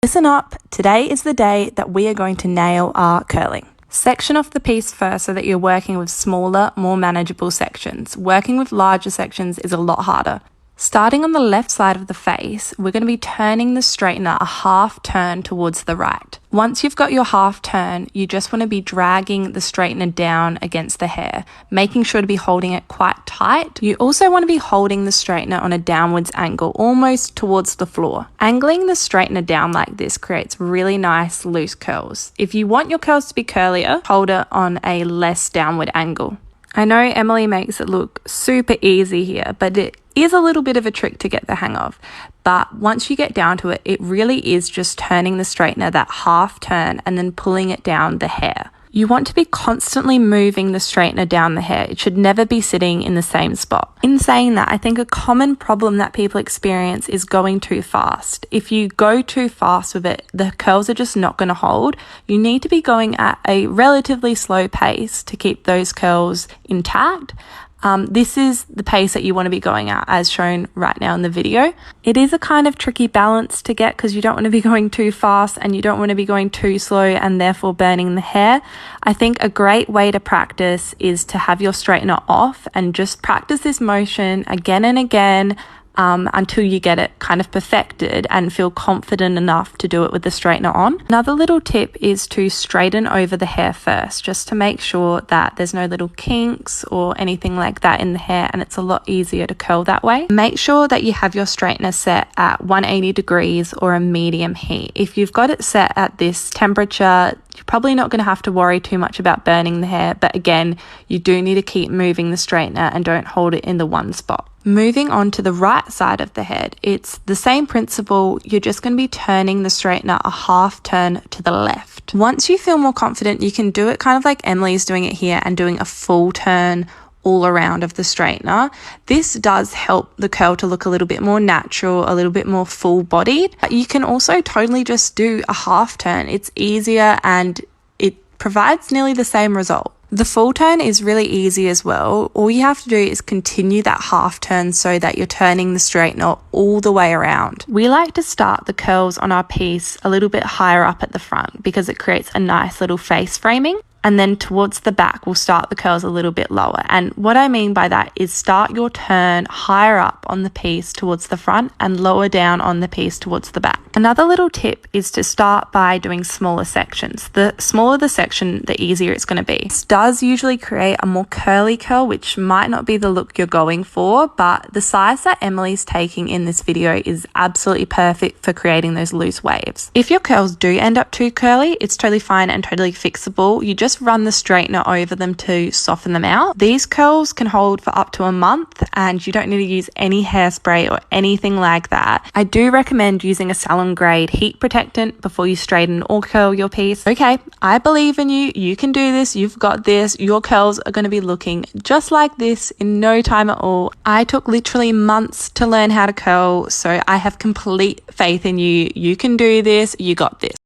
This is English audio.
Listen up, today is the day that we are going to nail our curling. Section off the piece first so that you're working with smaller, more manageable sections. Working with larger sections is a lot harder. Starting on the left side of the face, we're going to be turning the straightener a half turn towards the right. Once you've got your half turn, you just want to be dragging the straightener down against the hair, making sure to be holding it quite tight. You also want to be holding the straightener on a downwards angle, almost towards the floor. Angling the straightener down like this creates really nice loose curls. If you want your curls to be curlier, hold it on a less downward angle. I know Emily makes it look super easy here, but it is a little bit of a trick to get the hang of. But once you get down to it, it really is just turning the straightener that half turn and then pulling it down the hair. You want to be constantly moving the straightener down the hair. It should never be sitting in the same spot. In saying that, I think a common problem that people experience is going too fast. If you go too fast with it, the curls are just not going to hold. You need to be going at a relatively slow pace to keep those curls intact. This is the pace that you want to be going at as shown right now in the video. It is a kind of tricky balance to get because you don't want to be going too fast and you don't want to be going too slow and therefore burning the hair. I think a great way to practice is to have your straightener off and just practice this motion again and again until you get it kind of perfected and feel confident enough to do it with the straightener on. Another little tip is to straighten over the hair first, just to make sure that there's no little kinks or anything like that in the hair, and it's a lot easier to curl that way. Make sure that you have your straightener set at 180 degrees or a medium heat. If you've got it set at this temperature, you're probably not going to have to worry too much about burning the hair, but again, you do need to keep moving the straightener and don't hold it in the one spot. Moving on to the right side of the head, it's the same principle. You're just going to be turning the straightener a half turn to the left. Once you feel more confident, you can do it kind of like Emily's doing it here and doing a full turn all around of the straightener. This does help the curl to look a little bit more natural, a little bit more full-bodied. You can also totally just do a half turn. It's easier and it provides nearly the same result. The full turn is really easy as well. All you have to do is continue that half turn so that you're turning the straightener all the way around. We like to start the curls on our piece a little bit higher up at the front because it creates a nice little face framing. And then towards the back, we'll start the curls a little bit lower. And what I mean by that is start your turn higher up on the piece towards the front and lower down on the piece towards the back. Another little tip is to start by doing smaller sections. The smaller the section, the easier it's going to be. This does usually create a more curly curl, which might not be the look you're going for, but the size that Emily's taking in this video is absolutely perfect for creating those loose waves. If your curls do end up too curly, it's totally fine and totally fixable. You just run the straightener over them to soften them out. These curls can hold for up to a month and you don't need to use any hairspray or anything like that. I do recommend using a salon grade heat protectant before you straighten or curl your piece. Okay, I believe in you. You can do this. You've got this. Your curls are going to be looking just like this in no time at all. I took literally months to learn how to curl, so I have complete faith in you. You can do this. You got this.